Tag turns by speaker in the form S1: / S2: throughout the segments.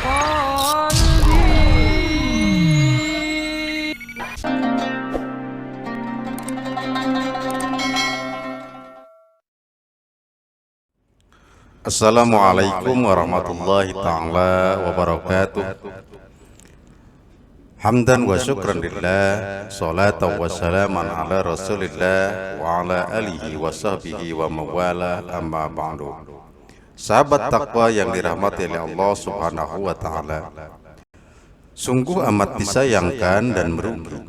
S1: Assalamualaikum warahmatullahi ta'ala wabarakatuh. Hamdan wa syukran lillah, salatan wa salaman ala rasulillah wa ala alihi wa sahbihi wa mawala, amma ba'du. Sahabat takwa yang dirahmati oleh Allah subhanahu wa ta'ala, sungguh amat disayangkan dan merugi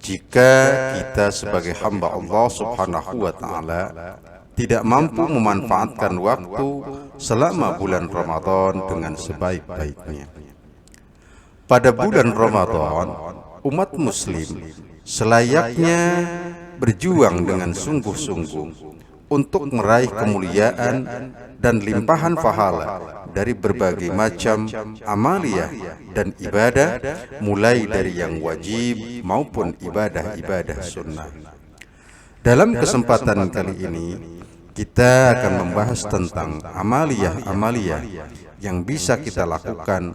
S1: jika kita sebagai hamba Allah subhanahu wa ta'ala tidak mampu memanfaatkan waktu selama bulan Ramadan dengan sebaik-baiknya. Pada bulan Ramadan, umat muslim selayaknya berjuang dengan sungguh-sungguh untuk meraih kemuliaan dan limpahan pahala dari berbagai macam amaliyah dan ibadah, mulai dari yang wajib maupun ibadah-ibadah sunnah. Dalam kesempatan kali ini, kita akan membahas tentang amaliyah-amaliyah yang bisa kita lakukan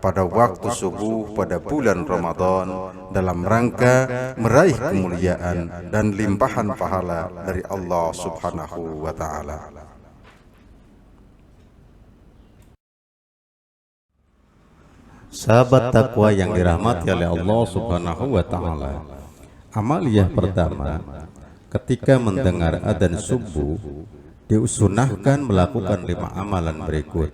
S1: pada waktu subuh pada bulan Ramadan dalam rangka meraih kemuliaan dan limpahan pahala dari Allah subhanahu wa ta'ala. Sahabat takwa yang dirahmati oleh Allah subhanahu wa ta'ala, amaliyah pertama, ketika mendengar adzan subuh, disunahkan melakukan 5 amalan berikut.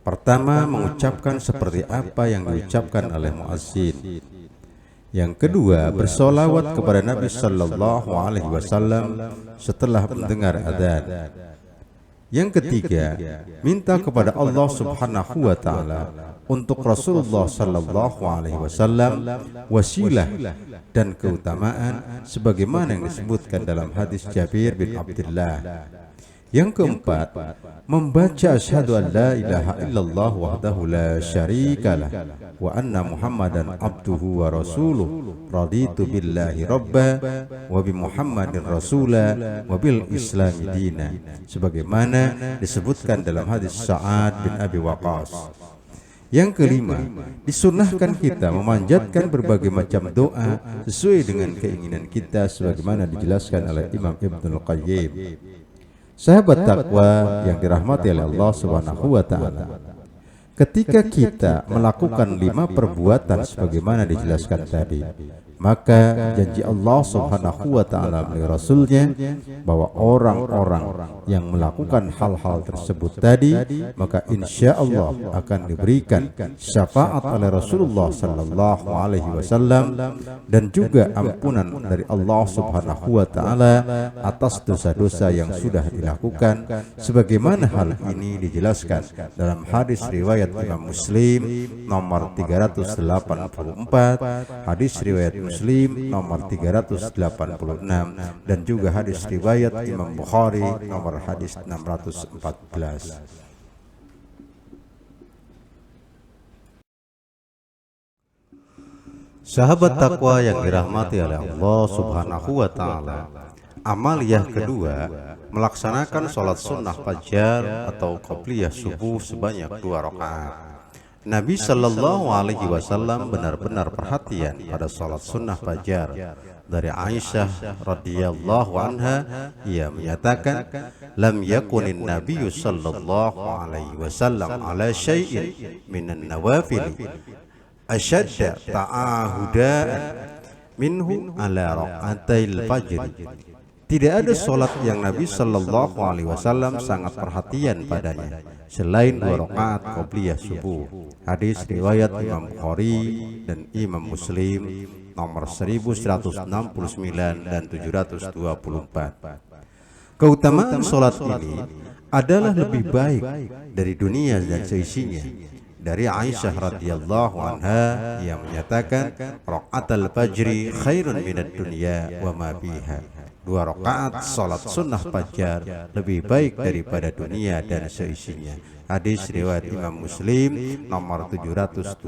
S1: Pertama, mengucapkan seperti apa yang diucapkan oleh muazzin. Yang kedua, bersolawat kepada Nabi Sallallahu Alaihi Wasallam setelah mendengar adzan. Yang ketiga, minta kepada Allah Subhanahu Wa Taala untuk Rasulullah Sallallahu Alaihi Wasallam wasilah dan keutamaan sebagaimana yang disebutkan dalam hadis Jabir bin Abdullah. Yang keempat, membaca asyhadu an la ilaha illallah wahdahu la syarikalah wa anna muhammadan abduhu wa rasuluh raditu billahi rabba wa bi muhammadin rasula wa bil islami dina, sebagaimana disebutkan dalam hadis Sa'ad bin Abi Waqqas. Yang kelima, disunahkan kita memanjatkan berbagai macam doa sesuai dengan keinginan kita sebagaimana dijelaskan oleh Imam Ibnul Qayyim. Sahabat takwa yang dirahmati oleh Allah subhanahu wa ta'ala, ketika kita melakukan 5 perbuatan sebagaimana dijelaskan tadi, maka janji Allah subhanahu wa ta'ala melalui Rasulnya bahwa orang-orang yang melakukan hal-hal tersebut tadi, maka insya Allah akan diberikan syafaat oleh Rasulullah sallallahu alaihi wasallam dan juga ampunan dari Allah subhanahu wa ta'ala atas dosa-dosa yang sudah dilakukan, sebagaimana hal ini dijelaskan dalam hadis riwayat Imam Muslim nomor 384, hadis riwayat Muslim nomor 386, dan juga hadis riwayat Imam Bukhari nomor hadis 614. Sahabat takwa yang dirahmati oleh Allah subhanahu wa ta'ala, amaliyah kedua, melaksanakan sholat sunnah fajar atau qobliyah subuh sebanyak 2 rakaat. Nabi Sallallahu Alaihi Wasallam benar-benar perhatian pada sholat sunnah fajar. Dari Aisyah radhiyallahu anha, ia menyatakan, lam yakunin Nabi Sallallahu Alaihi Wasallam ala syai'in minan nawafil ashadda ta'ahudaan minhu ala raqatil fajr. Tidak ada sholat yang Nabi Sallallahu Alaihi Wasallam sangat perhatian padanya selain 2 rakaat qobliyah subuh. Hadis riwayat Imam Bukhari dan Imam Muslim nomor 1169 dan 724. Keutamaan sholat ini adalah lebih baik dari dunia dan seisinya. Dari Aisyah radhiyallahu anha, yang menyatakan, raqatul fajri khairun minad dunya wa ma fiha. 2 rakaat salat sunnah fajar lebih baik daripada dunia dan seisinya. Hadis riwayat Imam Muslim nomor 725.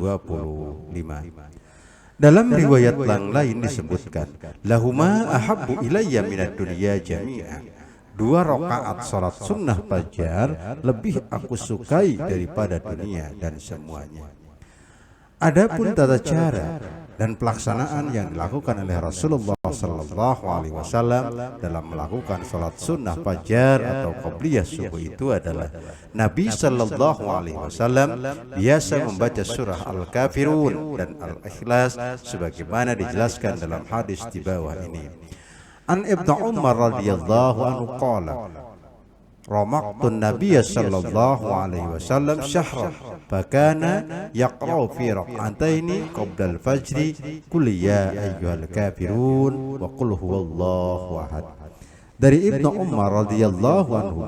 S1: Dalam riwayat yang lain disebutkan, lahuma ahabbu ilayya minad dunya jami'a. 2 rakaat salat sunnah fajar lebih aku sukai daripada dunia dan semuanya. Adapun tata cara dan pelaksanaan yang dilakukan oleh Rasulullah Sallallahu Alaihi Wasallam dalam melakukan salat sunnah fajar atau qabliyah subuh itu adalah Nabi Sallallahu Alaihi Wasallam biasa membaca surah Al-Kafirun dan Al-Ikhlas sebagaimana dijelaskan dalam hadis di bawah ini. An Ibnu Umar radhiyallahu anhu qala Ramaktu Nabiya sallallahu alaihi wasallam syahran fakana yaqra'u fi rak'ataini qabla al-fajri qul ya ayyuhal kafirun wa qul huwallahu ahad. Dari Ibnu Umar radhiyallahu anhu,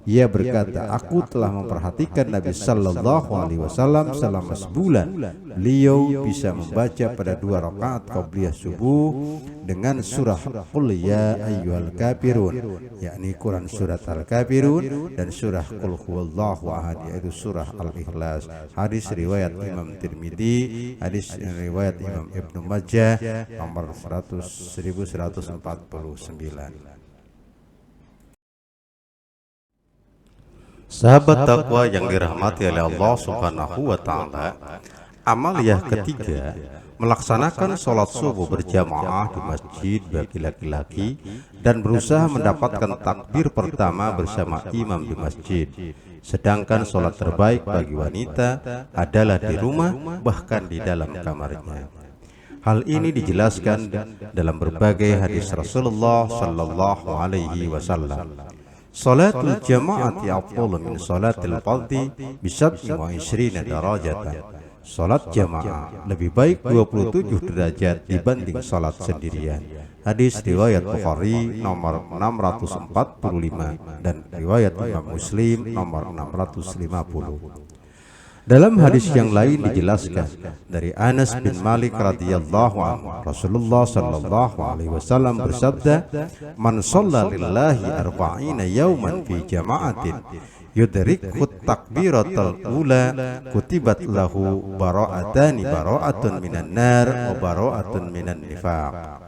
S1: ia berkata, aku telah memperhatikan Nabi sallallahu alaihi wasallam selama sebulan. Beliau bisa membaca pada 2 rakaat qabliyah subuh dengan surah Qul ya ayyuhal kafirun, yakni Quran surat Al-Kafirun, dan surah Qul huwallahu ahad, yaitu surah Al-Ikhlas. Hadis riwayat Imam Tirmidzi, hadis riwayat Imam Ibnu Majah nomor 1149. Sahabat takwa yang dirahmati oleh Allah Subhanahu wa taala, amaliyah ketiga melaksanakan sholat subuh berjamaah di masjid bagi laki-laki dan berusaha mendapatkan takbir pertama bersama imam di masjid. Sedangkan sholat terbaik bagi wanita adalah di rumah, bahkan di dalam kamarnya. Hal ini dijelaskan dalam berbagai hadis Rasulullah Sallallahu Alaihi Wasallam. Salatul jama'ati afdalu min salatil fardhi bi 27 darajatan. Salat jamaah lebih baik 27 derajat dibanding salat sendirian. Hadis riwayat Bukhari nomor 645 dan riwayat Imam Muslim nomor 650. Dalam hadis yang lain dijelaskan dari Anas bin Malik radhiyallahu anhu, Rasulullah sallallahu alaihi wasallam bersabda, "Man shalla lillahi arba'ina yawman fi jama'atin yudrikhu takbiratul ula kutibat lahu bara'atun minan nar wa bara'atun minan nifaq."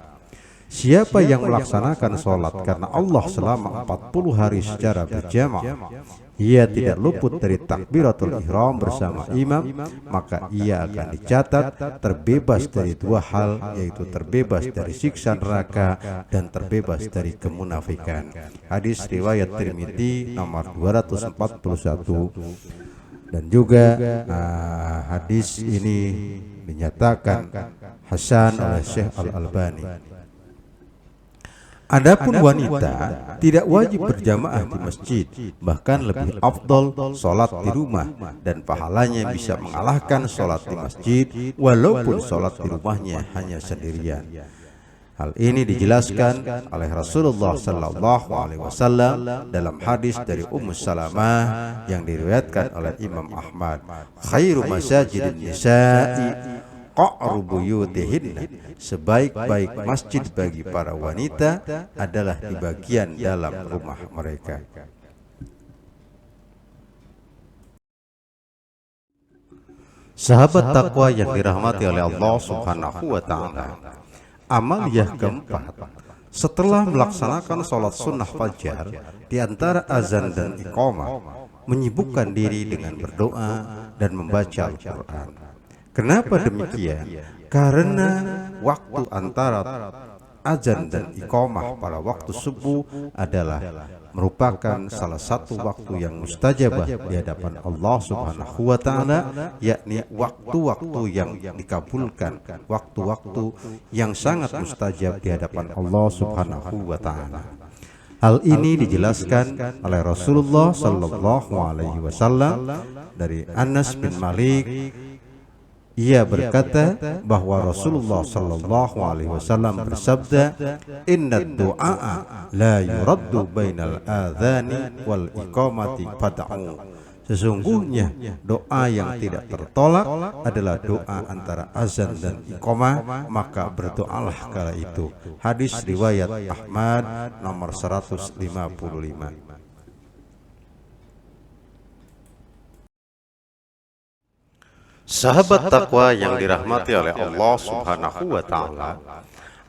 S1: Siapa yang melaksanakan sholat karena Allah selama 40 hari secara berjamaah, ia tidak luput dari takbiratul ihram bersama imam, maka ia akan dicatat terbebas dari 2 hal, yaitu terbebas dari siksa neraka dan terbebas dari kemunafikan. Hadis riwayat Tirmidzi nomor 241. Dan juga hadis ini dinyatakan hasan oleh Syekh Al-Albani. Adapun wanita tidak wajib berjamaah di masjid, bahkan lebih afdol sholat di rumah, dan pahalanya bisa mengalahkan sholat di masjid walaupun sholat di rumahnya hanya sendirian. Hal ini dijelaskan oleh Rasulullah Sallallahu Alaihi Wasallam dalam hadis dari Ummu Salamah yang diriwayatkan oleh Imam Ahmad. Khairu masajidin nisa'i qa'ru buyutihinna, sebaik-baik masjid bagi para wanita adalah di bagian dalam rumah mereka. Sahabat takwa yang dirahmati oleh Allah Subhanahu wa taala, amaliyah keempat setelah melaksanakan sholat sunnah fajar, di antara azan dan iqamah menyibukkan diri dengan berdoa dan membaca Al-Quran. Kenapa demikian? Karena waktu antara azan dan iqamah pada waktu subuh adalah merupakan salah satu waktu yang mustajabah di hadapan Allah Subhanahu wa taala, yakni waktu-waktu yang dikabulkan, waktu-waktu yang sangat mustajab di hadapan Allah Subhanahu wa taala. Hal ini dijelaskan oleh Rasulullah Sallallahu Alaihi Wasallam dari Anas bin Malik. Ia berkata bahwa Rasulullah Sallallahu Alaihi Wasallam bersabda, "Inna du'a la yuraddu bainal adhani wal iqamati fad'u." Sesungguhnya doa yang tidak tertolak adalah doa antara azan dan iqamah, maka berdoalah kala itu. Hadis riwayat Ahmad nomor 155. Sahabat takwa yang dirahmati oleh Allah Subhanahu wa taala,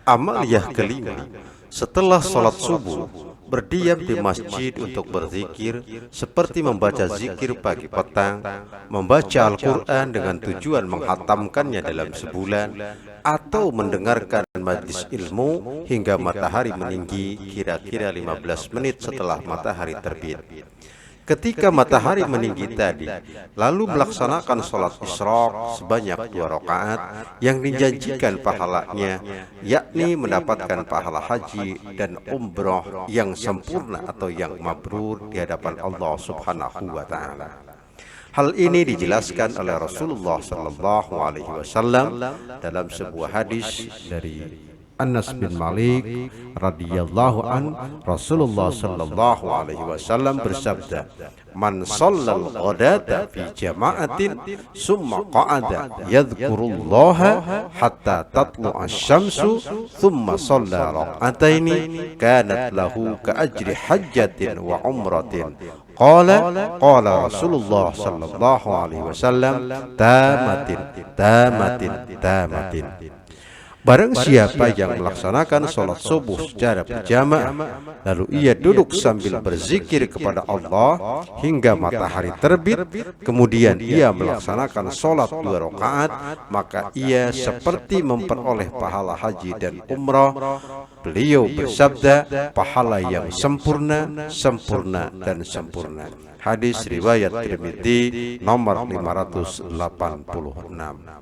S1: amaliyah kelima Setelah sholat subuh, berdiam di masjid untuk berzikir seperti membaca zikir pagi petang, membaca Al-Quran dengan tujuan menghatamkannya dalam sebulan, atau mendengarkan majlis ilmu hingga matahari meninggi kira-kira 15 menit setelah matahari terbit. Ketika matahari meninggi tadi, lalu melaksanakan sholat isyraq sebanyak 2 rakaat yang dijanjikan pahalanya, yakni mendapatkan pahala haji dan umroh yang sempurna atau yang mabrur di hadapan Allah Subhanahu wa Ta'ala. Hal ini dijelaskan oleh Rasulullah Sallallahu Alaihi Wasallam dalam sebuah hadis dari Anas bin Malik radhiyallahu an. Rasulullah sallallahu alaihi wasallam bersabda, "Man shallal ghadata fi jama'atin summa qa'ada yadhkurullaha hatta tatlu asy-syamsu thumma shalla rak'ataini kanat lahu ka ajri hajjatin wa umratin." Qala Rasulullah sallallahu alaihi wasallam, tamatin. Barang siapa yang melaksanakan sholat subuh secara berjamaah, lalu ia duduk sambil berzikir kepada Allah hingga matahari terbit, kemudian ia melaksanakan sholat 2 rakaat, maka ia seperti memperoleh pahala haji dan umrah. Beliau bersabda, pahala yang sempurna. Hadis riwayat Tirmidzi nomor 586.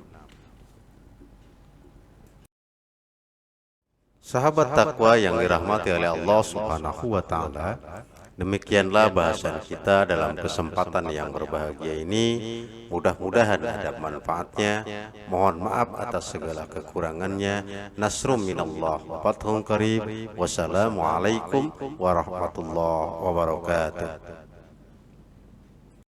S1: Sahabat takwa yang dirahmati oleh Allah Subhanahu wa Ta'ala, demikianlah bahasan kita dalam kesempatan yang berbahagia ini. Mudah-mudahan ada manfaatnya. Mohon maaf atas segala kekurangannya. Nasrum minallah wa fathun qarib. Wassalamualaikum warahmatullahi wabarakatuh.